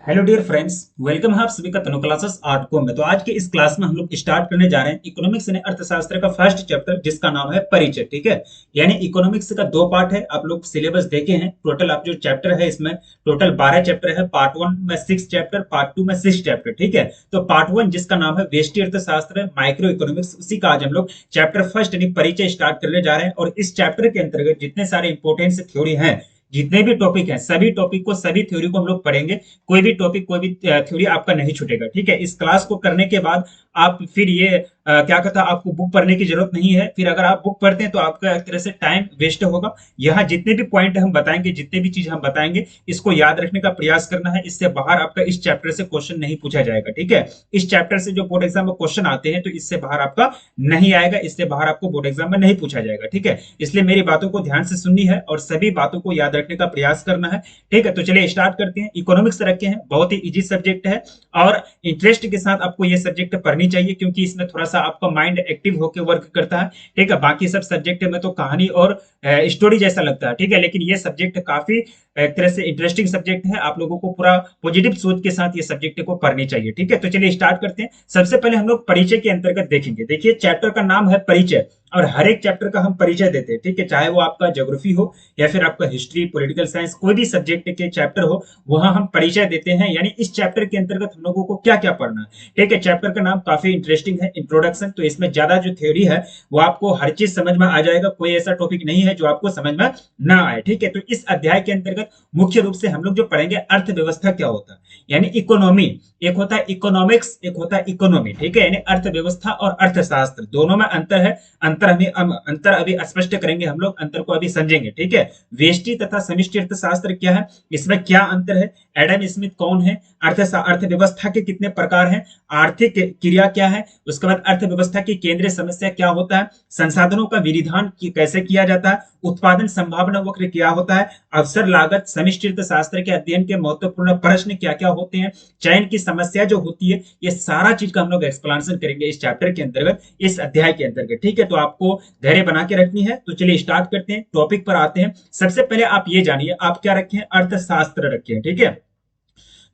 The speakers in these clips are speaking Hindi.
हेलो डियर फ्रेंड्स, वेलकम है आप सभी का तनु क्लासेस आर्ट को में। तो आज के इस क्लास में हम लोग स्टार्ट करने जा रहे हैं इकोनॉमिक्स यानी अर्थशास्त्र का फर्स्ट चैप्टर, जिसका नाम है परिचय। ठीक है, यानी इकोनॉमिक्स का दो पार्ट है। आप लोग सिलेबस देखे हैं। टोटल आप जो चैप्टर है इसमें टोटल 12 चैप्टर है। पार्ट वन में 6 चैप्टर, पार्ट टू में 6 चैप्टर। ठीक है, तो पार्ट वन जिसका नाम है व्यष्टि अर्थशास्त्र माइक्रो इकोनॉमिक्स, उसी का आज हम लोग चैप्टर फर्स्ट यानी परिचय स्टार्ट करने जा रहे हैं। और इस चैप्टर के अंतर्गत जितने सारे इंपोर्टेंट थ्योरी हैं, जितने भी टॉपिक हैं, सभी टॉपिक को, सभी थ्योरी को हम लोग पढ़ेंगे। कोई भी टॉपिक, कोई भी थ्योरी आपका नहीं छूटेगा। ठीक है, इस क्लास को करने के बाद आप फिर ये क्या कहता है, आपको बुक पढ़ने की जरूरत नहीं है। फिर अगर आप बुक पढ़ते हैं तो आपका एक तरह से टाइम वेस्ट होगा। यहाँ जितने भी पॉइंट हम बताएंगे, जितने भी चीज हम बताएंगे, इसको याद रखने का प्रयास करना है। इससे बाहर आपका इस चैप्टर से क्वेश्चन नहीं पूछा जाएगा। ठीक है, इस चैप्टर से जो बोर्ड एग्जाम में क्वेश्चन आते हैं तो इससे बाहर आपका नहीं आएगा, इससे बाहर आपको बोर्ड एग्जाम में नहीं पूछा जाएगा। ठीक है, इसलिए मेरी बातों को ध्यान से सुननी है और सभी बातों को याद रखने का प्रयास करना है। ठीक है, तो चलिए स्टार्ट करते हैं। इकोनॉमिक्स रखे हैं, बहुत ही इजी सब्जेक्ट है और इंटरेस्ट के साथ आपको ये सब्जेक्ट पढ़नी चाहिए, क्योंकि इसमें थोड़ा सा आपका माइंड एक्टिव होकर वर्क करता है। ठीक है, बाकी सब सब्जेक्ट में तो कहानी और स्टोरी जैसा लगता है। ठीक है, लेकिन ये सब्जेक्ट काफी एक तरह से इंटरेस्टिंग सब्जेक्ट है। आप लोगों को पूरा पॉजिटिव सोच के साथ ये सब्जेक्ट को पढ़नी चाहिए। ठीक है, तो चलिए स्टार्ट करते हैं। सबसे पहले हम लोग परिचय के अंतर्गत देखेंगे। देखिए, चैप्टर का नाम है परिचय और हर एक चैप्टर का हम परिचय देते हैं। ठीक है, चाहे वो आपका ज्योग्राफी हो या फिर आपका हिस्ट्री, पॉलिटिकल साइंस, कोई भी सब्जेक्ट के चैप्टर हो, वहां हम परिचय देते हैं। यानी इस चैप्टर के अंतर्गत हम लोगों को क्या क्या पढ़ना है। ठीक है, चैप्टर का नाम काफी इंटरेस्टिंग है, इंट्रोडक्शन। तो इसमें ज्यादा जो थ्योरी है वो आपको हर चीज समझ में आ जाएगा। कोई ऐसा टॉपिक नहीं है जो आपको समझ में ना आए। ठीक है, तो इस अध्याय के अंतर्गत मुख्य रूप से हम लोग जो पढ़ेंगे, अर्थव्यवस्था क्या होता है, यानी इकोनॉमी। एक होता है इकोनॉमिक्स, एक होता है इकोनॉमी। ठीक है, यानी अर्थव्यवस्था और अर्थशास्त्र दोनों में अंतर है। अंतर अभी स्पष्ट करेंगे हम लोग, अंतर को अभी समझेंगे। ठीक है, व्यष्टि तथा समष्टि अर्थशास्त्र क्या है, इसमें क्या अंतर है, एडम स्मिथ कौन है, अर्थव्यवस्था के कितने प्रकार हैं, आर्थिक क्रिया क्या है, उसके बाद अर्थव्यवस्था की केंद्रीय समस्या क्या होता है, संसाधनों का विनिधान कैसे किया जाता है, उत्पादन संभावना वक्र क्या होता है, अवसर लागत, समष्टि अर्थशास्त्र के अध्ययन के महत्वपूर्ण प्रश्न क्या क्या होते हैं, चयन की समस्या जो होती है, ये सारा चीज का हम लोग एक्सप्लेनेशन करेंगे इस चैप्टर के अंतर्गत, इस अध्याय के अंतर्गत। ठीक है, तो आपको धैर्य बना के रखनी है। तो चलिए स्टार्ट करते हैं, टॉपिक पर आते हैं। सबसे पहले आप ये जानिए, आप क्या रखे हैं, अर्थशास्त्र रखे हैं। ठीक है,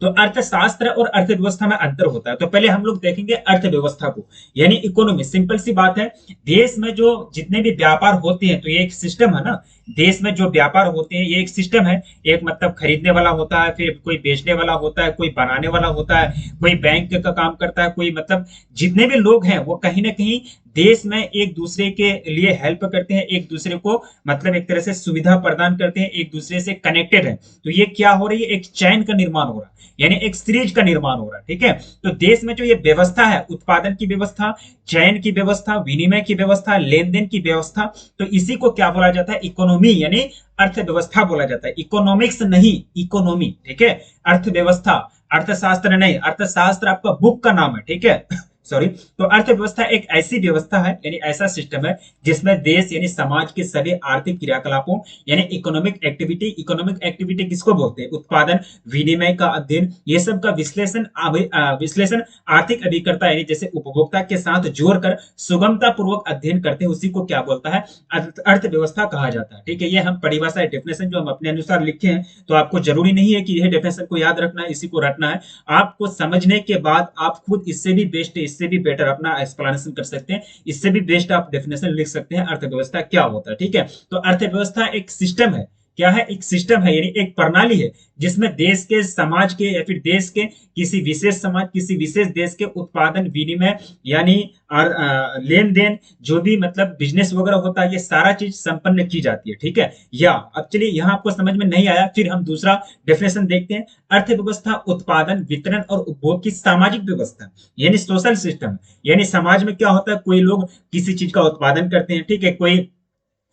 तो अर्थशास्त्र और अर्थव्यवस्था में अंतर होता है। तो पहले हम लोग देखेंगे अर्थव्यवस्था को, यानी इकोनॉमी। सिंपल सी बात है, देश में जो जितने भी व्यापार होते हैं, तो ये एक सिस्टम है ना। देश में जो व्यापार होते हैं ये एक सिस्टम है। एक मतलब खरीदने वाला होता है, फिर कोई बेचने वाला होता है, कोई बनाने वाला होता है, कोई बैंक का काम करता है, कोई मतलब जितने भी लोग हैं वो कहीं ना कहीं देश में एक दूसरे के लिए हेल्प करते हैं, एक दूसरे को मतलब एक तरह से सुविधा प्रदान करते हैं, एक दूसरे से कनेक्टेड है। तो ये क्या हो रही है, एक चैन का निर्माण हो रहा है, यानी एक सीरीज का निर्माण हो रहा है। ठीक है, तो देश में जो ये व्यवस्था है, उत्पादन की व्यवस्था, चयन की व्यवस्था, विनिमय की व्यवस्था, लेन देन की व्यवस्था, तो इसी को क्या बोला जाता है, इकोनॉमी यानी अर्थव्यवस्था बोला जाता है। इकोनॉमिक्स नहीं, इकोनॉमी। ठीक है, अर्थव्यवस्था, अर्थशास्त्र नहीं। अर्थशास्त्र आपका बुक का नाम है। ठीक है सॉरी। तो अर्थव्यवस्था एक ऐसी व्यवस्था है, यानी ऐसा सिस्टम है जिसमें देश यानी समाज के सभी आर्थिक क्रियाकलापों, यानी इकोनॉमिक एक्टिविटी किसको बोलते हैं, उत्पादन, विनिमय का अध्ययन, ये सब का विश्लेषण आर्थिक अभिकर्ता यानी जैसे उपभोक्ता के साथ जोड़कर सुगमता पूर्वक अध्ययन करते हैं, उसी को क्या बोलता है, अर्थव्यवस्था कहा जाता है। ठीक है, ये हम परिभाषा डेफिनेशन जो हम अपने अनुसार लिखे हैं, तो आपको जरूरी नहीं है कि यह डेफिनेशन को याद रखना है, इसी को रटना है। आपको समझने के बाद आप खुद इससे भी बेस्ट, इससे भी बेटर अपना एक्सप्लेनेशन कर सकते हैं, इससे भी बेस्ट आप डेफिनेशन लिख सकते हैं अर्थव्यवस्था क्या होता है। ठीक है, तो अर्थव्यवस्था एक सिस्टम है। क्या है, एक सिस्टम है, यानी एक प्रणाली है जिसमें देश के, समाज के या फिर देश के किसी विशेष समाज, किसी विशेष देश के उत्पादन, विनिमय यानी लेन देन, जो भी मतलब बिजनेस वगैरह होता है, ये सारा चीज संपन्न की जाती है। ठीक है, या अब चलिए यहाँ आपको समझ में नहीं आया, फिर हम दूसरा डेफिनेशन देखते हैं। अर्थव्यवस्था उत्पादन, वितरण और उपभोग की सामाजिक व्यवस्था, यानी सोशल सिस्टम। यानी समाज में क्या होता है, कोई लोग किसी चीज का उत्पादन करते हैं, ठीक है, कोई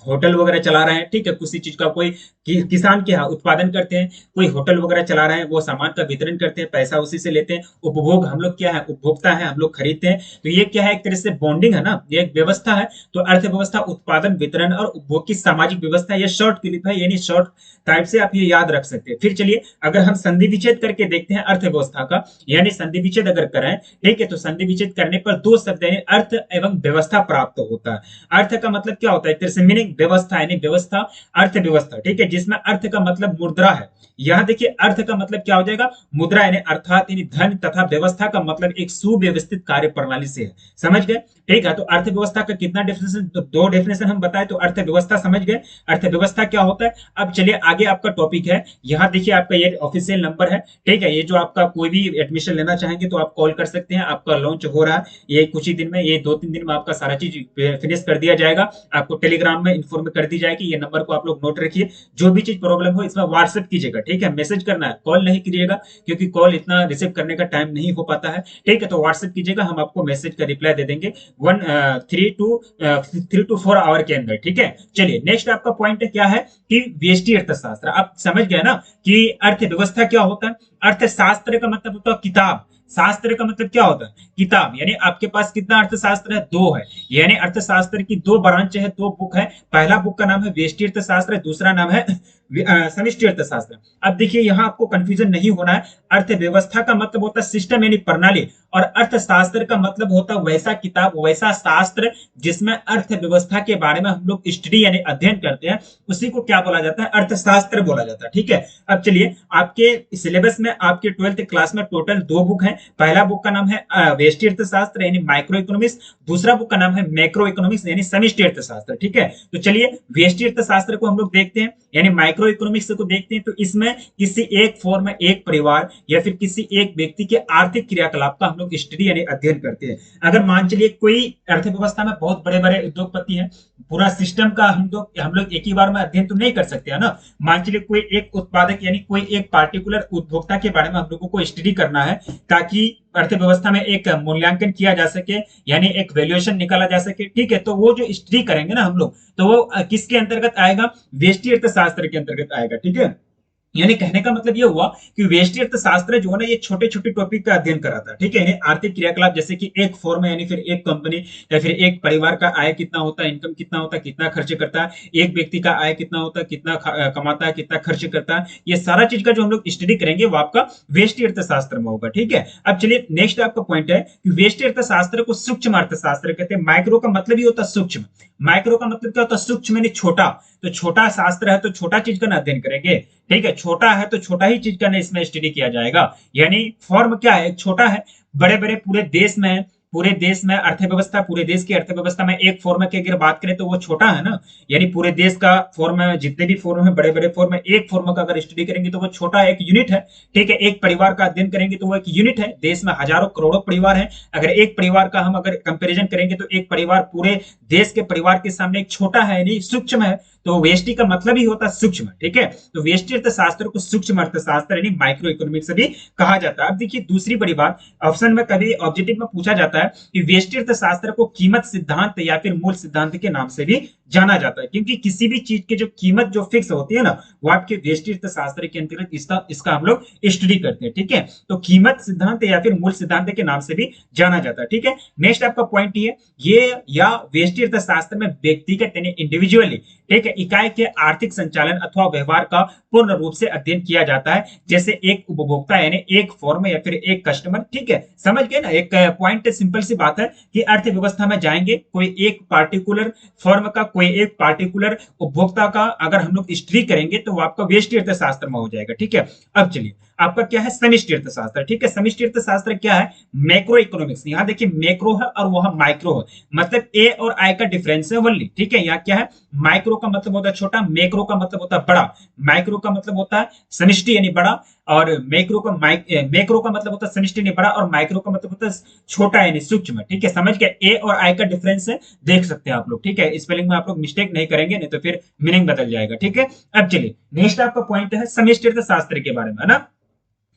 होटल वगैरह चला रहे हैं, ठीक है, किसी चीज का कोई किसान के यहाँ उत्पादन करते हैं, कोई होटल वगैरह चला रहे हैं, वो सामान का वितरण करते हैं, पैसा उसी से लेते हैं। उपभोग, हम लोग क्या है, उपभोक्ता है, हम लोग खरीदते हैं। तो ये क्या है, एक तरह से बॉन्डिंग है ना, ये एक व्यवस्था है। तो अर्थव्यवस्था उत्पादन, वितरण और उपभोग की सामाजिक व्यवस्था, ये शॉर्ट क्लिप है, यानी शॉर्ट टाइप से आप ये याद रख सकते हैं। फिर चलिए अगर हम संधि विच्छेद करके देखते हैं अर्थव्यवस्था का, यानी संधि विच्छेद अगर करें, ठीक है, तो संधि विच्छेद करने पर दो शब्द यानी अर्थ एवं व्यवस्था प्राप्त होता है। अर्थ का मतलब क्या होता है, एक तरह से मीनिंग, व्यवस्था यानी व्यवस्था, अर्थव्यवस्था, ठीक है, जिसमें अर्थ का मतलब मुद्रा है। यहाँ देखिए अर्थ का मतलब क्या हो जाएगा, मुद्रा, यानी अर्थात यानी धन, तथा व्यवस्था का मतलब एक सुव्यवस्थित कार्य प्रणाली से है। समझ गए? ठीक है, तो अर्थव्यवस्था का कितना डेफिनेशन, तो दो डेफिनेशन हम बताए, तो अर्थव्यवस्था समझ गए, अर्थव्यवस्था क्या होता है। अब चलिए आगे आपका टॉपिक है, यहाँ देखिए आपका ये ऑफिशियल नंबर है, ठीक है, ये जो आपका कोई भी एडमिशन लेना चाहेंगे तो आप कॉल कर सकते हैं, आपका लॉन्च हो रहा है ये कुछ ही दिन में, ये 2-3 दिन में आपका सारा चीज फिनिश कर दिया जाएगा, आपको टेलीग्राम में इन्फॉर्म कर दी जाएगी, ये नंबर को आप लोग नोट रखिए, जो भी चीज प्रॉब्लम हो इसमें व्हाट्सएप कीजिएगा, ठीक है, मैसेज करना है, कॉल नहीं कीजिएगा, क्योंकि कॉल इतना रिसीव करने का टाइम नहीं हो पाता है, ठीक है, तो व्हाट्सएप कीजिएगा, हम आपको मैसेज का रिप्लाई दे देंगे 3 to 4 आवर के अंदर, ठीक है। चलिए नेक्स्ट आपका पॉइंट क्या है कि व्यष्टि अर्थशास्त्र, आप समझ गए ना कि अर्थव्यवस्था क्या होता है। अर्थशास्त्र का मतलब होता है किताब, शास्त्र का मतलब क्या होता है, किताब, यानी आपके पास कितना अर्थशास्त्र है, दो है, यानी अर्थशास्त्र की दो ब्रांच है, दो बुक है, पहला बुक का नाम है व्यष्टि अर्थशास्त्र, दूसरा नाम है समष्टि अर्थशास्त्र। अब देखिए यहाँ आपको कंफ्यूजन नहीं होना है, अर्थव्यवस्था का मतलब होता है सिस्टम यानी प्रणाली, और अर्थशास्त्र का मतलब होता है वैसा किताब, वैसा शास्त्र जिसमें अर्थव्यवस्था के बारे में हम लोग स्टडी यानी अध्ययन करते हैं, उसी को क्या बोला जाता है, अर्थशास्त्र बोला जाता है, ठीक है। अब चलिए आपके सिलेबस में आपके 12th क्लास में टोटल दो बुक है, पहला बुक का नाम है व्यष्टि अर्थशास्त्र यानी माइक्रो इकोनॉमिक्स, दूसरा बुक का नाम है मैक्रो इकोनॉमिक्स यानी समष्टि अर्थशास्त्र, ठीक है। तो चलिए व्यष्टि अर्थशास्त्र को हम लोग देखते हैं, यानी माइक्रो इकोनॉमिक्स को देखते हैं, तो इसमें किसी एक फॉर्म में एक परिवार या फिर किसी एक व्यक्ति के आर्थिक क्रियाकलाप का हम लोग स्टडी यानी अध्ययन करते हैं। अगर मान चलिए कोई अर्थव्यवस्था में बहुत बड़े बड़े उद्योगपति हैं, पूरा सिस्टम का हम लोग एक ही बार में अध्ययन तो नहीं कर सकते है ना। मान चलिए कोई एक उत्पादक यानी कोई एक पार्टिकुलर उपभोक्ता के बारे में हम लोगों को स्टडी करना है, ताकि अर्थव्यवस्था में एक मूल्यांकन किया जा सके, यानी एक वैल्यूएशन निकाला जा सके, ठीक है। तो वो जो स्टडी करेंगे ना हम लोग, तो वो किसके अंतर्गत आएगा, व्यष्टि अर्थशास्त्र के अंतर्गत आएगा, ठीक है। यानी कहने का मतलब ये हुआ कि व्यष्टि अर्थशास्त्र जो है ना, ये छोटे छोटे टॉपिक का अध्ययन कराता है, ठीक है, यानी आर्थिक क्रियाकलाप, जैसे कि एक फॉर्म है, यानी फिर एक कंपनी या फिर एक परिवार का आय कितना होता है, इनकम कितना होता है, कितना खर्च करता है, एक व्यक्ति का आय कितना होता है, कितना कमाता है, कितना खर्च करता है, ये सारा चीज का जो हम लोग स्टडी करेंगे वो आपका व्यष्टि अर्थशास्त्र में होगा, ठीक है। अब चलिए नेक्स्ट आपका पॉइंट है कि व्यष्टि अर्थशास्त्र को सूक्ष्म अर्थशास्त्र कहते हैं। माइक्रो का मतलब ही होता है सूक्ष्म, माइक्रो का मतलब क्या होता है, सूक्ष्म यानी छोटा, तो छोटा शास्त्र है तो छोटा चीज का ना अध्ययन करेंगे, ठीक है, छोटा है तो छोटा ही चीज का ना इसमें स्टडी किया जाएगा। यानी फॉर्म क्या है, छोटा है, बड़े बड़े पूरे देश में, पूरे देश में अर्थव्यवस्था, पूरे देश की अर्थव्यवस्था में एक फॉर्म की अगर बात करें तो वो छोटा है ना, यानी पूरे देश का फॉर्म है, जितने भी फॉर्म है बड़े बड़े फॉर्म है, एक फॉर्म का अगर स्टडी करेंगे तो वो छोटा एक यूनिट है, ठीक है। एक परिवार का अध्ययन करेंगे तो वो एक यूनिट है, देश में हजारों करोड़ों परिवार है, अगर एक परिवार का हम अगर कंपेरिजन करेंगे तो एक परिवार पूरे देश के परिवार के सामने एक छोटा है, यानी सूक्ष्म है, तो व्यष्टि का मतलब ही होता है सूक्ष्म, ठीक है। तो व्यष्टि अर्थशास्त्र को सूक्ष्म अर्थशास्त्र यानी माइक्रो इकोनॉमिक्स भी कहा जाता है। अब देखिए दूसरी बड़ी बात, ऑप्शन में कभी ऑब्जेक्टिव में पूछा जाता है कि व्यष्टि अर्थशास्त्र को कीमत सिद्धांत या फिर मूल सिद्धांत के नाम से भी जाना जाता है, क्योंकि किसी भी चीज की जो कीमत जो फिक्स होती है ना, वो आपके व्यष्टि अर्थशास्त्र के अंतर्गत इसका हम लोग स्टडी करते हैं, ठीक है। तो कीमत सिद्धांत या फिर मूल सिद्धांत के नाम से भी जाना जाता है, ठीक है। नेक्स्ट आपका पॉइंट ये या व्यष्टि अर्थशास्त्र में व्यक्तिगत यानी इंडिविजुअली, ठीक है, इकाई के आर्थिक संचालन अथवा व्यवहार का पूर्ण रूप से अध्ययन किया जाता है, जैसे एक उपभोक्ता यानी एक फॉर्म या फिर एक कस्टमर, ठीक है, समझ गए ना। एक पॉइंट सिंपल सी बात है कि अर्थव्यवस्था में जाएंगे, कोई एक पार्टिकुलर फॉर्म का, कोई एक पार्टिकुलर उपभोक्ता का अगर हम लोग स्टडी करेंगे तो वो आपका व्यष्टि अर्थशास्त्र में हो जाएगा, ठीक है। अब चलिए आपका क्या है, समष्टि अर्थशास्त्र, ठीक है। समष्टि अर्थशास्त्र क्या है, मैक्रो इकोनॉमिक्स, यहाँ देखिए मैक्रो है और वह माइक्रो है, मतलब ए और आई का डिफरेंस है वनली, ठीक है। यहाँ क्या है, माइक्रो का मतलब होता है छोटा, मैक्रो का मतलब होता है बड़ा, माइक्रो का मतलब होता है समष्टि यानी बड़ा, और मैक्रो का मतलब होता है समष्टि यानी बड़ा, और माइक्रो का मतलब होता है छोटा यानी सूक्ष्म, ठीक है, समझ गए। ए और आई का डिफरेंस है, देख सकते हैं आप लोग, ठीक है, स्पेलिंग में आप लोग मिस्टेक नहीं करेंगे, नहीं तो फिर मीनिंग बदल जाएगा, ठीक है। अब चलिए नेक्स्ट आपका पॉइंट है समष्टि अर्थशास्त्र के बारे में, है ना।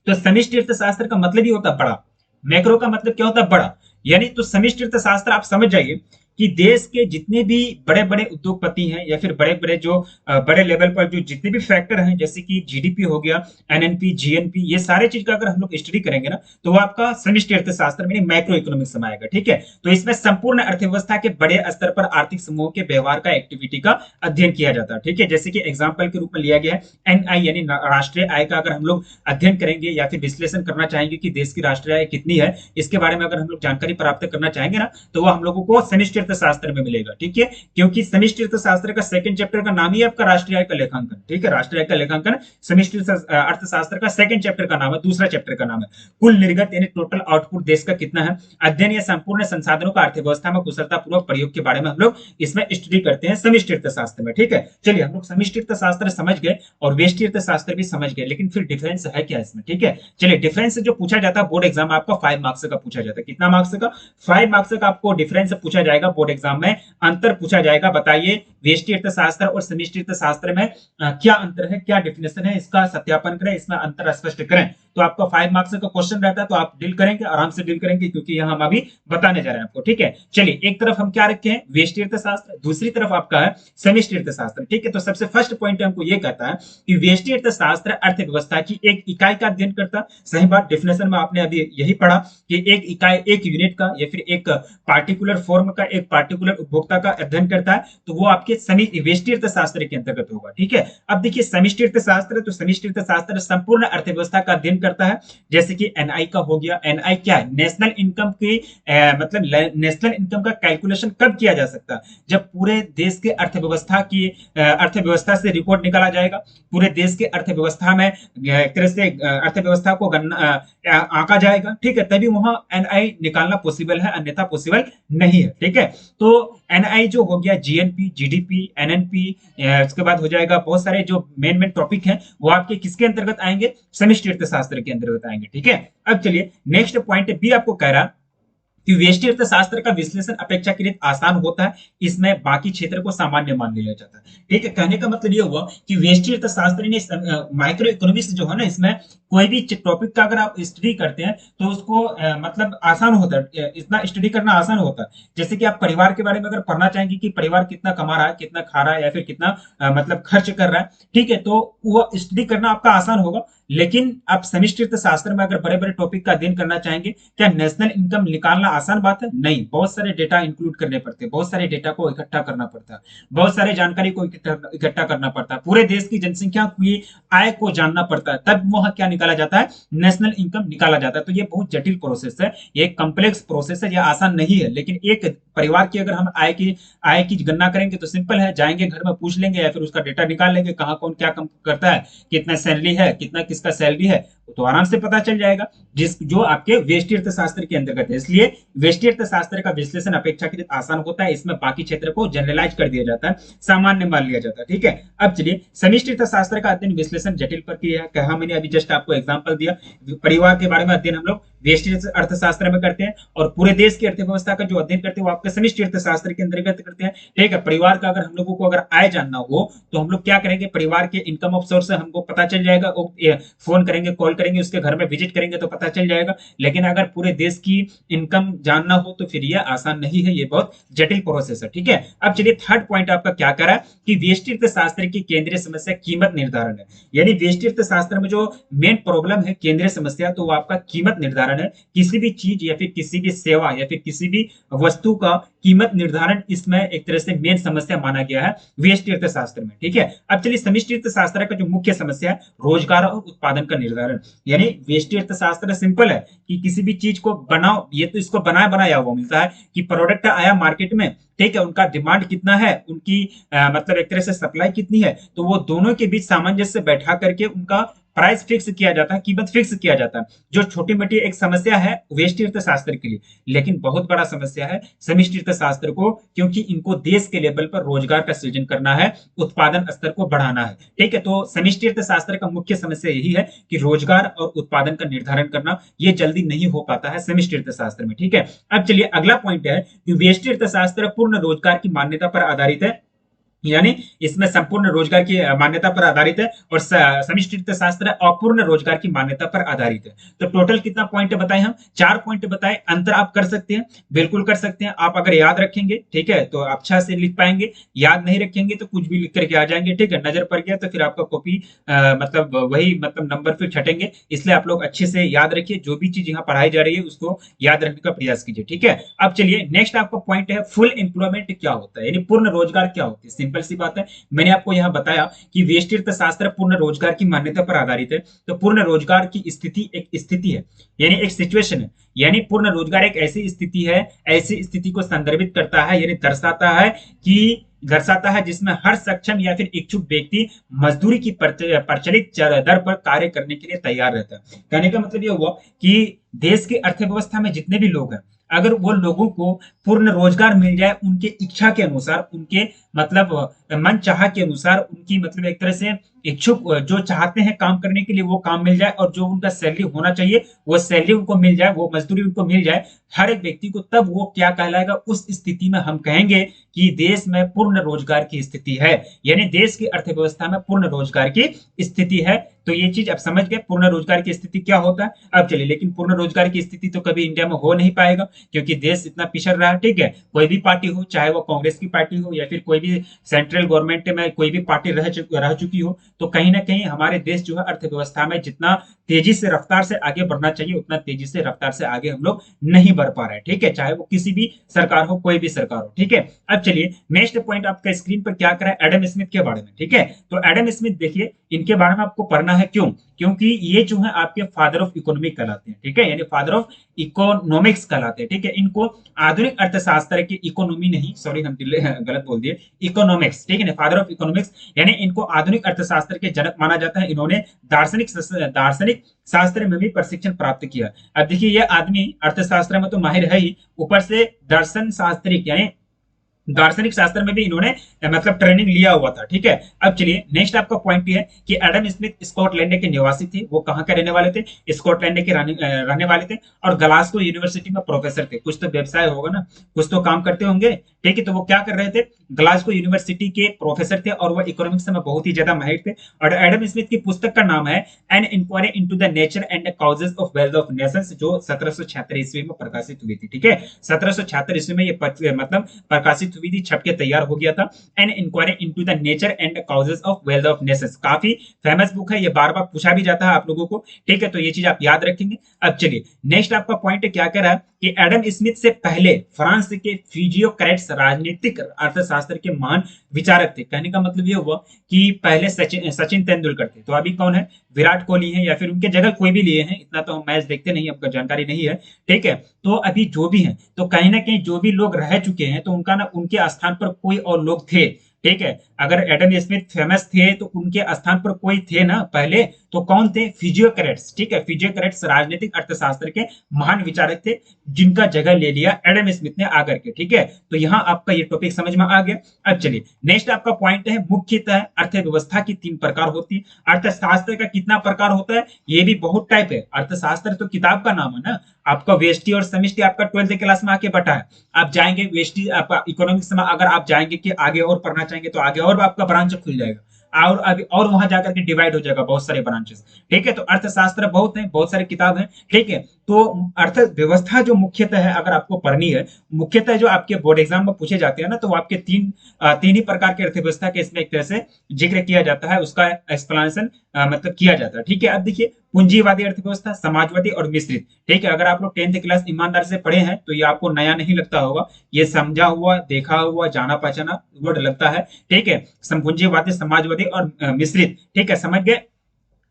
तो समष्टि अर्थशास्त्र का मतलब ही होता है बड़ा, मैक्रो का मतलब क्या होता है, बड़ा, यानी तो समष्टि अर्थशास्त्र आप समझ जाइए कि देश के जितने भी बड़े बड़े उद्योगपति हैं या फिर बड़े बड़े जो बड़े लेवल पर जो जितने भी फैक्टर हैं, जैसे कि जीडीपी हो गया, एनएनपी, जीएनपी, ये सारे चीज का अगर हम लोग स्टडी करेंगे ना, तो वो आपका समष्टि अर्थशास्त्र में मैक्रो इकोनॉमिक्स में आएगा, ठीक है। तो इसमें संपूर्ण अर्थव्यवस्था के बड़े स्तर पर आर्थिक समूह के व्यवहार का, एक्टिविटी का अध्ययन किया जाता है, ठीक है। जैसे कि एग्जाम्पल के रूप में लिया गया है एनआई यानी राष्ट्रीय आय का अगर हम लोग अध्ययन करेंगे या फिर विश्लेषण करना चाहेंगे कि देश की राष्ट्रीय आय कितनी है, इसके बारे में अगर हम लोग जानकारी प्राप्त करना चाहेंगे ना, तो वो हम लोगों को समष्टि अर्थशास्त्र में मिलेगा, ठीक है, क्योंकि समष्टि अर्थशास्त्र का सेकंड चैप्टर का नाम ही आपका राष्ट्रीय आय का लेखांकन, ठीक है, राष्ट्रीय आय का लेखांकन समष्टि अर्थशास्त्र का सेकंड चैप्टर का नाम है, दूसरा चैप्टर का नाम है। कुल निर्गत यानी टोटल आउटपुट देश का कितना है, अध्ययन या संपूर्ण संसाधनों का अर्थव्यवस्था में कुशलतापूर्वक प्रयोग के बारे में हम लोग इसमें स्टडी करते हैं समष्टि अर्थशास्त्र में, ठीक है। चलिए हम लोग समष्टि अर्थशास्त्र समझ गए और व्यष्टि अर्थशास्त्र भी समझ गए, लेकिन फिर डिफरेंस है क्या इसमें, ठीक है। चलिए डिफरेंस जो पूछा जाता है बोर्ड एग्जाम आपका 5 मार्क्स का पूछा जाता है, कितना मार्क्स का, 5 मार्क्स का आपको डिफरेंस पूछा जाएगा बोर्ड एग्जाम में, अंतर पूछा जाएगा, बताइए व्यष्टि अर्थशास्त्र और समष्टि अर्थशास्त्र में क्या अंतर है, क्या डिफिनेशन है, इसका सत्यापन करें, इसमें अंतर स्पष्ट करें। तो आपका 5 मार्क्स का क्वेश्चन रहता है, तो आप डील करेंगे, आराम से डील करेंगे, क्योंकि यहां हम अभी बताने जा रहे हैं आपको, ठीक है। चलिए एक तरफ हम क्या रखे हैं, व्यष्टि अर्थशास्त्र, दूसरी तरफ आपका है समष्टि अर्थशास्त्र, ठीक है। तो सबसे फर्स्ट पॉइंट हमको ये कहता है कि व्यष्टि अर्थशास्त्र अर्थव्यवस्था की एक इकाई का अध्ययन करता है। सही बात, डेफिनेशन में आपने अभी यही पढ़ा कि एक इकाई, एक यूनिट का या फिर एक पार्टिकुलर फॉर्म का, एक पार्टिकुलर उपभोक्ता का अध्ययन करता है, तो वो आपके व्यष्टि अर्थशास्त्र के अंतर्गत होगा, ठीक है। अब देखिए समष्टि अर्थशास्त्र, तो समष्टि अर्थशास्त्र संपूर्ण अर्थव्यवस्था का अध्ययन करता है, जैसे कि एनआई का हो गया। एनआई क्या है, नेशनल इनकम की मतलब नेशनल इनकम का कैलकुलेशन कब किया जा सकता है, जब पूरे देश के अर्थव्यवस्था की अर्थव्यवस्था से रिकॉर्ड निकाला जाएगा, पूरे देश के अर्थव्यवस्था में एक तरह से अर्थव्यवस्था को आंका जाएगा, ठीक है, तभी वहां एनआई निकालना पॉसिबल है, अन्यथा पॉसिबल नहीं है, ठीक है। तो एनआई जो हो गया, जीएनपी, जीडीपी, एनएनपी, उसके बाद हो जाएगा बहुत सारे जो मेन टॉपिक हैं वो आपके किसके अंतर्गत आएंगे, समष्टि अर्थशास्त्र के अंतर्गत आएंगे, ठीक है। अब चलिए नेक्स्ट पॉइंट बी आपको कह रहा कि व्यष्टि अर्थशास्त्र का विश्लेषण अपेक्षाकृत आसान होता है, इसमें बाकी क्षेत्र को सामान्य मान लिया जाता है, ठीक है। कहने का मतलब ये हुआ कि व्यष्टि अर्थशास्त्र ने माइक्रो इकोनॉमिक्स जो है ना, इसमें कोई भी टॉपिक का अगर आप स्टडी करते हैं तो उसको मतलब आसान होता है, इतना स्टडी करना आसान होता है। जैसे कि आप परिवार के बारे में अगर पढ़ना चाहेंगे कि परिवार कितना कमा रहा है, कितना खा रहा है, या फिर कितना मतलब खर्च कर रहा है, ठीक है, तो वो स्टडी करना आपका आसान होगा। लेकिन आप समष्टि अर्थशास्त्र में अगर बड़े बड़े टॉपिक का अध्ययन करना चाहेंगे, क्या नेशनल इनकम निकालना आसान बात है? नहीं, बहुत सारे डेटा इंक्लूड करने पड़ते हैं, बहुत सारे डेटा को इकट्ठा करना पड़ता है, बहुत सारे जानकारी को इकट्ठा करना पड़ता है, पूरे देश की जनसंख्या की आय को जानना पड़ता है, तब वहां क्या निकाला जाता है, नेशनल इनकम निकाला जाता है। तो ये बहुत जटिल प्रोसेस है, ये कॉम्प्लेक्स प्रोसेस है, ये आसान नहीं है। लेकिन एक परिवार की अगर हम आय की गणना करेंगे तो सिंपल है, जाएंगे घर में पूछ लेंगे या फिर उसका डेटा निकाल लेंगे, कहाँ कौन क्या करता है, कितना सैलरी है, कितना किसका सैलरी है, तो आराम से पता चल जाएगा, जो आपके व्यष्टि अर्थशास्त्र के अंतर्गत है। इसलिए व्यष्टि अर्थशास्त्र का विश्लेषण अपेक्षाकृत आसान होता है, इसमें बाकी क्षेत्र को जनरलाइज कर दिया जाता है, सामान्य मान लिया जाता है, ठीक है। अब चलिए समष्टि अर्थशास्त्र का अध्ययन विश्लेषण जटिल प्रक्रिया है, कहा मैंने अभी जस्ट आपको एग्जांपल दिया। परिवार के बारे में अध्ययन हम लोग व्यष्टि अर्थशास्त्र में करते हैं, और पूरे देश की अर्थव्यवस्था का जो अध्ययन करते हैं वो आपके समष्टि अर्थशास्त्र के अंतर्गत करते हैं, ठीक है। परिवार का अगर हम लोगों को अगर आय जानना हो तो हम लोग क्या करेंगे, परिवार के इनकम ऑफ सोर्स हमको पता चल जाएगा, फोन करेंगे, कॉल करेंगे, उसके घर में विजिट करेंगे तो पता चल जाएगा। लेकिन अगर पूरे देश की इनकम जानना हो तो फिर यह आसान नहीं है, ये बहुत जटिल प्रोसेस है, ठीक है। अब चलिए थर्ड पॉइंट आपका क्या कह रहा है कि व्यष्टि अर्थशास्त्र की केंद्रीय समस्या कीमत निर्धारण है, यानी व्यष्टि अर्थशास्त्र में जो मेन प्रॉब्लम है, केंद्रीय समस्या, तो वो आपका कीमत निर्धारण है। किसी भी चीज या फिर किसी भी सेवा या फिर किसी भी वस्तु का कीमत निर्धारण इसमें एक तरह से मेन समस्या माना गया है व्यष्टि अर्थशास्त्र में, ठीक है। अब चलिए समष्टि अर्थशास्त्र का जो मुख्य समस्या है, रोजगार और उत्पादन का निर्धारण, यानी व्यष्टि अर्थशास्त्र सिंपल है कि किसी भी चीज को बनाओ, ये तो इसको बनाया बनाया हुआ मिलता है कि प्रोडक्ट आया मार्केट में, ठीक है, उनका डिमांड कितना है, उनकी मतलब एक तरह से सप्लाई कितनी है, तो वो दोनों के बीच सामंजस्य बैठा करके उनका प्राइस फिक्स किया जाता है, कीमत फिक्स किया जाता है। जो छोटी मोटी एक समस्या है व्यष्टि अर्थशास्त्र के लिए, लेकिन बहुत बड़ा समस्या है समष्टि अर्थशास्त्र को, क्योंकि इनको देश के लेवल पर रोजगार का सृजन करना है, उत्पादन स्तर को बढ़ाना है, ठीक है। तो समष्टि अर्थशास्त्र का मुख्य समस्या यही है कि रोजगार और उत्पादन का निर्धारण करना, ये जल्दी नहीं हो पाता है समष्टि अर्थशास्त्र में, ठीक है। अब चलिए अगला पॉइंट है कि व्यष्टि अर्थशास्त्र पूर्ण रोजगार की मान्यता पर आधारित है, यानी इसमें संपूर्ण रोजगार की मान्यता पर आधारित है, और समष्टि अर्थशास्त्र अपूर्ण रोजगार की मान्यता पर आधारित है। तो टोटल कितना पॉइंट बताए हम, 4 पॉइंट बताए। अंतर आप कर सकते हैं, बिल्कुल कर सकते हैं, आप अगर याद रखेंगे, ठीक है, तो अच्छा से लिख पाएंगे, याद नहीं रखेंगे तो कुछ भी लिख करके आ जाएंगे, ठीक है। नजर पड़ गया तो फिर आपका कॉपी मतलब वही मतलब नंबर फिर छटेंगे, इसलिए आप लोग अच्छे से याद रखिए, जो भी चीज यहाँ पढ़ाई जा रही है उसको याद रखने का प्रयास कीजिए, ठीक है। अब चलिए नेक्स्ट आपका पॉइंट है फुल एम्प्लॉयमेंट क्या होता है, यानी पूर्ण रोजगार क्या होती है। सिंपल सी बात है। मैंने आपको यहाँ बताया कि व्यष्टि अर्थशास्त्र पूर्ण रोजगार की मान्यता पर आधारित है। तो पूर्ण रोजगार की स्थिति एक स्थिति है, यानी एक सिचुएशन है। यानी पूर्ण रोजगार एक ऐसी स्थिति है, ऐसी स्थिति को संदर्भित करता है, यानी दर्शाता है जिसमें हर सक्षम या फिर इच्छुक व्यक्ति मजदूरी की प्रचलित दर पर कार्य करने के लिए तैयार रहता है। कहने का मतलब यह हुआ कि देश की अर्थव्यवस्था में जितने भी लोग हैं, अगर वो लोगों को पूर्ण रोजगार मिल जाए, उनके इच्छा के अनुसार, उनके मतलब मन चाह के अनुसार, उनकी मतलब एक तरह से इच्छुक जो चाहते हैं काम करने के लिए वो काम मिल जाए, और जो उनका सैलरी होना चाहिए वो सैलरी उनको मिल जाए, वो मजदूरी उनको मिल जाए हर एक व्यक्ति को, तब वो क्या कहलाएगा, उस स्थिति में हम कहेंगे कि देश में पूर्ण रोजगार की स्थिति है, यानी देश की अर्थव्यवस्था में पूर्ण रोजगार की स्थिति है। तो ये चीज अब समझ गए पूर्ण रोजगार की स्थिति क्या होता है। अब चलिए, लेकिन पूर्ण रोजगार की स्थिति तो कभी इंडिया में हो नहीं पाएगा, क्योंकि देश इतना पिछड़ रहा है। ठीक है, कोई भी पार्टी हो, चाहे वो कांग्रेस की पार्टी हो या फिर कोई भी सेंट्रल गवर्नमेंट में कोई भी पार्टी रह चुकी हो, तो कहीं ना कहीं हमारे देश जो है अर्थव्यवस्था में जितना तेजी से रफ्तार से आगे बढ़ना चाहिए, उतना तेजी से रफ्तार से आगे हम लोग नहीं बढ़ पा रहे हैं। ठीक है, चाहे वो किसी भी सरकार हो, कोई भी सरकार हो। ठीक है, अब चलिए नेक्स्ट पॉइंट आपका स्क्रीन पर क्या करा है, एडम स्मिथ के बारे में। ठीक है, तो एडम स्मिथ देखिए, इनके बारे में आपको पढ़ना है। क्यों? क्योंकि ये जो है आपके फादर ऑफ इकोनॉमिक कहलाते हैं। ठीक है, यानी फादर ऑफ इकोनॉमिक्स कहलाते हैं। ठीक है, इनको आधुनिक अर्थशास्त्र की इकोनॉमी नहीं, सॉरी हम गलत बोल दिए, इकोनॉमिक्स। ठीक है ना, फादर ऑफ इकोनॉमिक्स, यानी इनको आधुनिक अर्थशास्त्र के जनक माना जाता है। इन्होंने दार्शनिक शास्त्र में भी प्रशिक्षण प्राप्त किया। अब देखिए, यह आदमी अर्थशास्त्र में तो माहिर है ही, ऊपर से दर्शन शास्त्रिक यानी दार्शनिक शास्त्र में भी इन्होंने मतलब ट्रेनिंग लिया हुआ था। ठीक है, अब चलिए नेक्स्ट आपका पॉइंट ये है कि एडम स्मिथ स्कॉटलैंड के निवासी थे। वो कहाँ के रहने वाले थे? स्कॉटलैंड के रहने वाले थे, और ग्लासगो यूनिवर्सिटी में प्रोफेसर थे। कुछ तो व्यवसाय होगा ना, कुछ तो काम करते होंगे। ठीक है, तो वो क्या कर रहे थे? ग्लासगो यूनिवर्सिटी के प्रोफेसर थे, और वो इकोनॉमिक्स में बहुत ही ज्यादा माहिर थे। और एडम स्मिथ की पुस्तक का नाम है an inquiry into the nature and causes of wealth of nations, जो 1776 ईस्वी में प्रकाशित हुई थी। ठीक है, 1776 ईस्वी में ये मतलब प्रकाशित हुई थी, छप के तैयार हो गया था। An inquiry into the nature and causes of wealth of nations, काफी फेमस बुक है, ये बार बार पूछा भी जाता है आप लोगों को। ठीक है, तो ये चीज आप याद रखेंगे। अब चलिए नेक्स्ट आपका पॉइंट क्या कह रहा है कि एडम स्मिथ से पहले फ्रांस के फिजियोक्रेट्स राजनीतिक अर्थशास्त्र के महान विचारक थे। कहने का मतलब ये हुआ कि पहले सचिन तेंदुलकर थे, तो अभी कौन है? विराट कोहली है, या फिर उनके जगह कोई भी लिए हैं, इतना तो हम मैच देखते नहीं, आपको जानकारी नहीं है। ठीक है, तो अभी जो भी हैं, तो कहीं ना कहीं जो भी लोग रह चुके हैं, तो उनका ना उनके स्थान पर कोई और लोग थे। ठीक है, अगर एडम स्मिथ फेमस थे तो उनके स्थान पर कोई थे ना पहले, तो कौन थे? फिजियोक्रेट्स। ठीक है, फिजियोक्रेट्स राजनीतिक अर्थशास्त्र के महान विचारक थे, जिनका जगह ले लिया एडम स्मिथ ने आकर के। ठीक है, तो यहां आपका ये टॉपिक समझ में आ गया। अब चलिए नेक्स्ट आपका पॉइंट है, मुख्यतः अर्थव्यवस्था की 3 प्रकार होती है। अर्थशास्त्र का कितना प्रकार होता है? ये भी बहुत टाइप है। अर्थशास्त्र तो किताब का नाम है ना, आपका व्यष्टि और समष्टि आपका 12th क्लास में आके बटा है। आप जाएंगे व्यष्टि, आपका इकोनॉमिक्स में अगर आप जाएंगे कि आगे और पढ़ना चाहेंगे, तो आगे और आपका ब्रांच खुल जाएगा, और अभी और वहां जाकर के डिवाइड हो जाएगा बहुत सारे ब्रांचेस। ठीक है, तो अर्थशास्त्र बहुत है, बहुत सारे किताब हैं। ठीक है, तो अर्थव्यवस्था जो मुख्यतः है, अगर आपको पढ़नी है, मुख्यतः जो आपके बोर्ड एग्जाम में पूछे जाते हैं ना, तो वो आपके तीन ही प्रकार की अर्थव्यवस्था के इसमें एक तरह से जिक्र किया जाता है, उसका एक्सप्लेनेशन मतलब किया जाता है। ठीक है, अब देखिए, पूंजीवादी अर्थव्यवस्था, समाजवादी और मिश्रित। ठीक है, अगर आप लोग 10th क्लास ईमानदार से पढ़े हैं तो ये आपको नया नहीं लगता होगा, ये समझा हुआ, देखा हुआ, जाना पहचाना वर्ड लगता है। ठीक है, पूंजीवादी, समाजवादी और मिश्रित। ठीक है, समझ गए।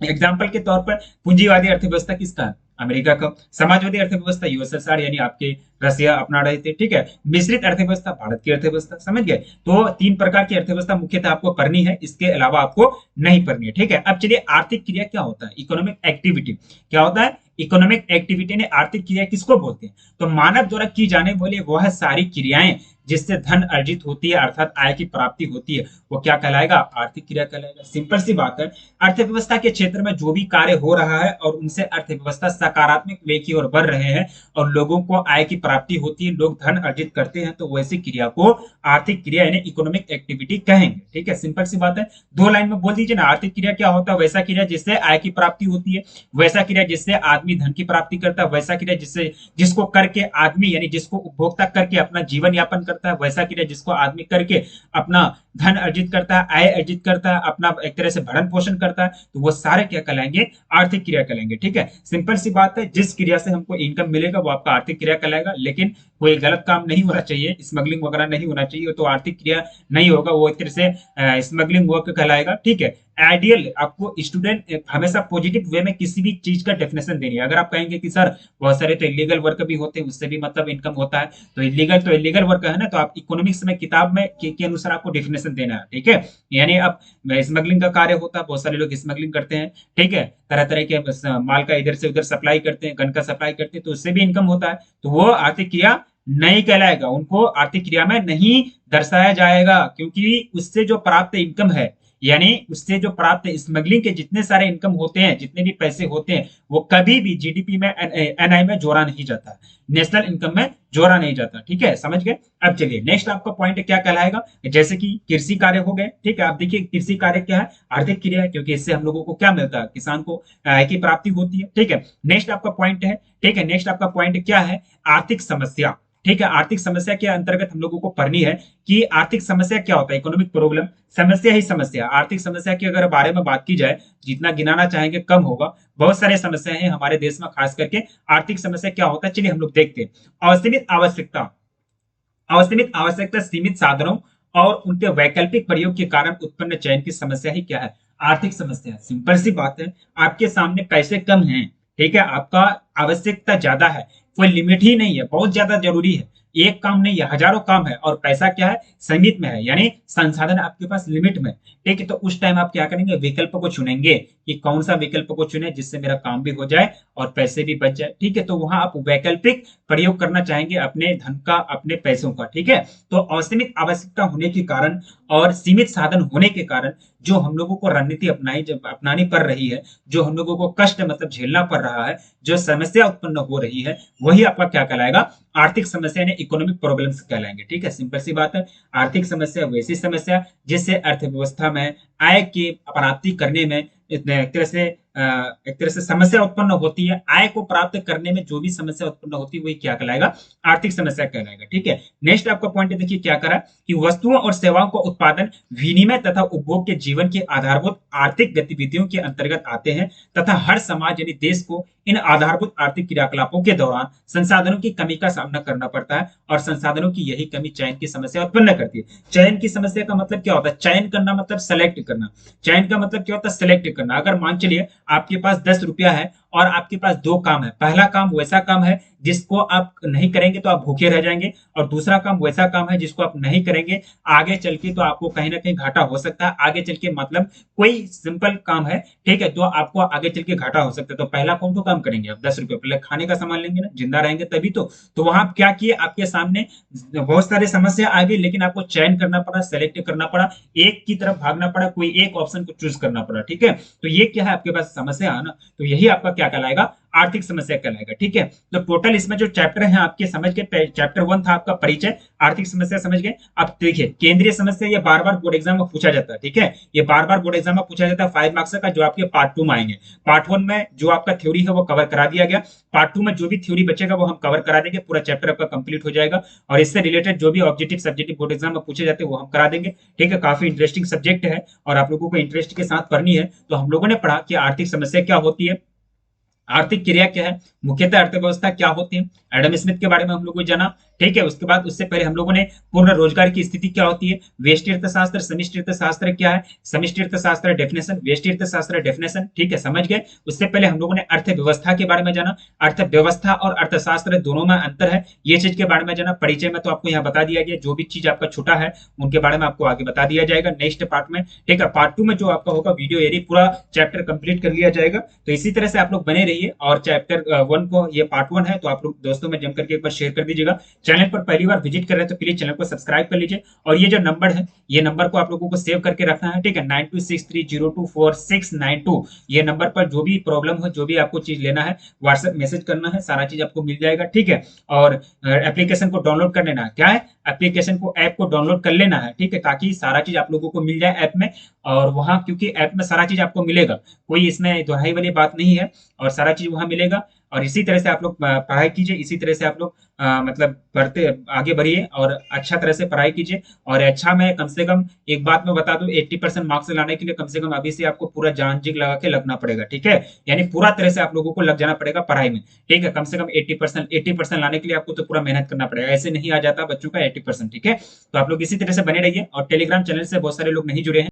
एग्जाम्पल के तौर पर पूंजीवादी अर्थव्यवस्था किसका है? अमेरिका का। समाजवादी अर्थव्यवस्था यूएसएसआर यानी आपके रसिया अपना रहे थे। ठीक है, मिश्रित अर्थव्यवस्था भारत की अर्थव्यवस्था। समझ गए, तो 3 प्रकार की अर्थव्यवस्था मुख्यतः आपको पढ़नी है, इसके अलावा आपको नहीं पढ़नी है। ठीक है, अब चलिए आर्थिक क्रिया क्या होता है, इकोनॉमिक एक्टिविटी क्या होता है? इकोनॉमिक एक्टिविटी ने आर्थिक क्रिया किसको बोलते हैं? तो मानव द्वारा की जाने वाली वह सारी क्रियाएं जिससे धन अर्जित होती है, अर्थात आय की प्राप्ति होती है, वो क्या कहलाएगा? आर्थिक क्रिया कहलाएगा। सिंपल सी बात है, अर्थव्यवस्था के क्षेत्र में जो भी कार्य हो रहा है और उनसे अर्थव्यवस्था सकारात्मक वे की ओर बढ़ रहे हैं और लोगों को आय की प्राप्ति होती है, लोग धन अर्जित करते हैं, तो वैसी क्रिया को आर्थिक क्रिया यानी इकोनॉमिक एक्टिविटी कहेंगे। ठीक है, सिंपल सी बात है, 2 लाइन में बोल दीजिए ना, आर्थिक क्रिया क्या होता है? वैसा क्रिया जिससे आय की प्राप्ति होती है, वैसा क्रिया जिससे आदमी धन की प्राप्ति करता है, वैसा क्रिया जिसको करके आदमी यानी जिसको उपभोक्ता करके अपना जीवन यापन करता करता है, वैसा क्रिया जिसको आदमी करके अपना धन अर्जित करता है, आय अर्जित करता है, अपना एक तरह से भरण पोषण करता है, तो वो सारे क्या कहलाएंगे, आर्थिक क्रिया कहलाएंगे। ठीक है, सिंपल सी बात है, जिस क्रिया से हमको इनकम मिलेगा वो आपका आर्थिक क्रिया कहलाएगा, लेकिन कोई गलत काम नहीं होना चाहिए, स्मगलिंग वगैरह नहीं होना चाहिए, तो आर्थिक क्रिया नहीं होगा, वो एक तरह से स्मगलिंग वर्क कहलाएगा। ठीक है, आइडियल आपको स्टूडेंट हमेशा पॉजिटिव वे में किसी भी चीज का डेफिनेशन देनी है। अगर आप कहेंगे कि सर बहुत सारे तो इलीगल वर्क भी होते हैं, उससे भी मतलब इनकम होता है, तो इलीगल वर्क है ना, तो आप इकोनॉमिक्स में किताब में के अनुसार आपको डेफिनेशन देना है। ठीक है, यानी अब स्मगलिंग का कार्य होता है, बहुत सारे लोग स्मगलिंग करते हैं। ठीक है, तरह तरह के माल का इधर से उधर सप्लाई करते हैं, गन का सप्लाई करते हैं, तो उससे भी इनकम होता है, तो वो आर्थिक क्रिया नहीं कहलाएगा, उनको आर्थिक क्रिया में नहीं दर्शाया जाएगा, क्योंकि उससे जो प्राप्त इनकम है, यानी उससे जो प्राप्त स्मगलिंग के जितने सारे इनकम होते हैं, जितने भी पैसे होते हैं, वो कभी भी जीडीपी में, एनआई में जोड़ा नहीं जाता, नेशनल इनकम में जोड़ा नहीं जाता। ठीक है, समझ गए। अब चलिए नेक्स्ट आपका पॉइंट क्या कहलाएगा, जैसे कि कृषि कार्य हो गए। ठीक है, आप देखिए कृषि कार्य क्या है, आर्थिक क्रिया है, क्योंकि इससे हम लोगों को क्या मिलता है, किसान को आय की प्राप्ति होती है। ठीक है, नेक्स्ट आपका पॉइंट है, ठीक है, नेक्स्ट आपका पॉइंट क्या है, आर्थिक समस्या। ठीक है, आर्थिक समस्या के अंतर्गत हम लोगों को पढ़नी है कि आर्थिक समस्या क्या होता है, इकोनॉमिक प्रॉब्लम, समस्या ही समस्या। आर्थिक समस्या के अगर बारे में बात की जाए, जितना गिनाना चाहेंगे कम होगा, बहुत सारे समस्याएं हैं हमारे देश में, खास करके आर्थिक समस्या क्या होता है, चलिए हम लोग देखते हैं। असीमित आवश्यकता, असीमित आवश्यकता, सीमित साधनों और उनके वैकल्पिक प्रयोग के कारण उत्पन्न चयन की समस्या ही क्या है, आर्थिक समस्या। सिंपल सी बात है, आपके सामने पैसे कम हैं, ठीक है, आपका आवश्यकता ज्यादा है, कोई लिमिट ही नहीं है, बहुत ज्यादा जरूरी है, एक काम नहीं है, हजारों काम है, और पैसा क्या है, सीमित में है, यानी संसाधन आपके पास लिमिट में। ठीक है, तो उस टाइम आप क्या करेंगे, विकल्प को चुनेंगे कि कौन सा विकल्प को चुने जिससे मेरा काम भी हो जाए और पैसे भी बच जाए। ठीक है, तो वहां आप वैकल्पिक प्रयोग करना चाहेंगे अपने धन का, अपने पैसों का। ठीक है, तो असीमित आवश्यकता होने के कारण और सीमित साधन होने के कारण जो हम लोगों को रणनीति अपनानी पड़ रही है, जो हम लोगों को कष्ट मतलब झेलना पड़ रहा है, जो समस्या उत्पन्न हो रही है, वही आपका क्या कहलाएगा, आर्थिक समस्या यानी इकोनॉमिक प्रॉब्लम्स कहलाएंगे। ठीक है, सिंपल सी बात है, आर्थिक समस्या वैसी समस्या जिससे अर्थव्यवस्था में आय की प्राप्ति करने में एक तरह से समस्या उत्पन्न होती है, आय को प्राप्त करने में जो भी समस्या उत्पन्न होती है वही क्या कहलाएगा, आर्थिक समस्या कहलाएगा। ठीक है, नेक्स्ट आपका पॉइंट देखिए क्या करा कि वस्तुओं और सेवाओं का उत्पादन, विनिमय तथा उपभोग के जीवन के आधारभूत आर्थिक गतिविधियों के अंतर्गत आते हैं, तथा हर समाज यानी देश को इन आधारभूत आर्थिक क्रियाकलापों के दौरान संसाधनों की कमी का सामना करना पड़ता है, और संसाधनों की यही कमी चयन की समस्या उत्पन्न करती है। चयन की समस्या का मतलब क्या होता है, चयन करना मतलब सेलेक्ट करना, चयन का मतलब क्या होता है, सेलेक्ट करना। अगर मान चलिए आपके पास 10 रुपया है और आपके पास दो काम है, पहला काम वैसा काम है जिसको आप नहीं करेंगे तो आप भूखे रह जाएंगे, और दूसरा काम वैसा काम है जिसको आप नहीं करेंगे आगे चल के तो आपको कहीं ना कहीं घाटा हो सकता है, आगे चल के मतलब कोई सिंपल काम है, ठीक है, तो आपको आगे चल के घाटा हो सकता है। तो पहला कौन तो काम करेंगे आप, 10 रुपये पहले खाने का सामान लेंगे ना, जिंदा रहेंगे तभी तो वहां आप क्या किए, आपके सामने बहुत सारे समस्या आ गई, लेकिन आपको चयन करना पड़ा, सेलेक्ट करना पड़ा, एक की तरफ भागना पड़ा, कोई एक ऑप्शन को चूज करना पड़ा। ठीक है, तो ये क्या है, आपके पास समस्या है ना, तो यही आपका क्या कहलाएगा, आर्थिक समस्या कहलाएगा। ठीक है, तो टोटल इसमें जो चैप्टर है आपके समझ के, चैप्टर 1 था आपका परिचय, आर्थिक समस्या समझ गए। अब देखिए केंद्रीय समस्या, ये बार बार बोर्ड एग्जाम में पूछा जाता है। ठीक है, ये बार बार बोर्ड एग्जाम में पूछा जाता है, 5 मार्क्स का, जो आपके पार्ट 2 में आएंगे। पार्ट 1 में जो आपका थ्योरी है वो कवर करा दिया गया, पार्ट 2 में जो भी थ्योरी बचेगा वो हम कवर करा देंगे, पूरा चैप्टर आपका कंप्लीट हो जाएगा, और इससे रिलेटेड जो भी ऑब्जेक्टिव सब्जेक्टिव बोर्ड एग्जाम में पूछे जाते हैं वो हम करा देंगे। ठीक है, काफी इंटरेस्टिंग सब्जेक्ट है और आप लोगों को इंटरेस्ट के साथ पढ़नी है। तो हम लोगों ने पढ़ा कि आर्थिक समस्या क्या होती है, आर्थिक क्रिया क्या है, मुख्यतः अर्थव्यवस्था क्या होती है, एडम स्मिथ के बारे में हम लोगों ने जाना। ठीक है, उसके बाद उससे पहले हम लोगों ने पूर्ण रोजगार की स्थिति क्या होती है, व्यष्टि अर्थशास्त्र, समष्टि अर्थशास्त्र क्या है, समष्टि अर्थशास्त्र डेफिनेशन, व्यष्टि अर्थशास्त्र डेफिनेशन। ठीक है, समझ गए। उससे पहले हम लोगों ने अर्थव्यवस्था के बारे में जाना, अर्थव्यवस्था और अर्थशास्त्र दोनों में अंतर है, ये चीज के बारे में जाना। परिचय में तो आपको यहाँ बता दिया गया, जो भी चीज आपका छूटा है उनके बारे में आपको आगे बता दिया जाएगा नेक्स्ट पार्ट में। ठीक है, पार्ट 2 में जो आपका होगा वीडियो एरी पूरा चैप्टर कंप्लीट कर लिया जाएगा। तो इसी तरह से आप लोग बने रहिए, और चैप्टर 1 को, ये पार्ट 1 है, तो आप लोग दोस्तों में जम करके एक बार शेयर कर दीजिएगा। चैनल पर पहली बार विजिट कर रहे हैं तो प्लीज चैनल को सब्सक्राइब कर लीजिए, और ये जो नंबर है ये नंबर को आप लोगों को सेव करके रखना है। ठीक है, 9263024692, ये नंबर पर जो भी प्रॉब्लम हो, जो भी आपको चीज लेना है, व्हाट्सएप मैसेज करना है, सारा चीज आपको मिल जाएगा। ठीक है, और एप्लीकेशन को डाउनलोड कर लेना है, क्या है, एप्लीकेशन को, ऐप को डाउनलोड कर लेना है। ठीक है, ताकि सारा चीज आप लोगों को मिल जाए ऐप में, और वहां क्योंकि ऐप में सारा चीज आपको मिलेगा, कोई इसमें दोहराई वाली बात नहीं है, और सारा चीज वहां मिलेगा। और इसी तरह से आप लोग पढ़ाई कीजिए, इसी तरह से आप लोग मतलब बढ़ते आगे बढ़िए और अच्छा तरह से पढ़ाई कीजिए। और अच्छा, मैं कम से कम एक बात मैं बता दूं, 80% मार्क्स लाने के लिए कम से कम अभी से आपको पूरा जान जी लगा के लगना पड़ेगा, ठीक है। यानी पूरा तरह से आप लोगों को लग जाना पड़ेगा पढ़ाई में, ठीक है। कम से कम 80% लाने के लिए आपको तो पूरा मेहनत करना पड़ेगा, ऐसे नहीं आ जाता बच्चों का 80%, ठीक है। तो आप लोग इसी तरह से बने रहिए, और टेलीग्राम चैनल से बहुत सारे लोग नहीं जुड़े हैं।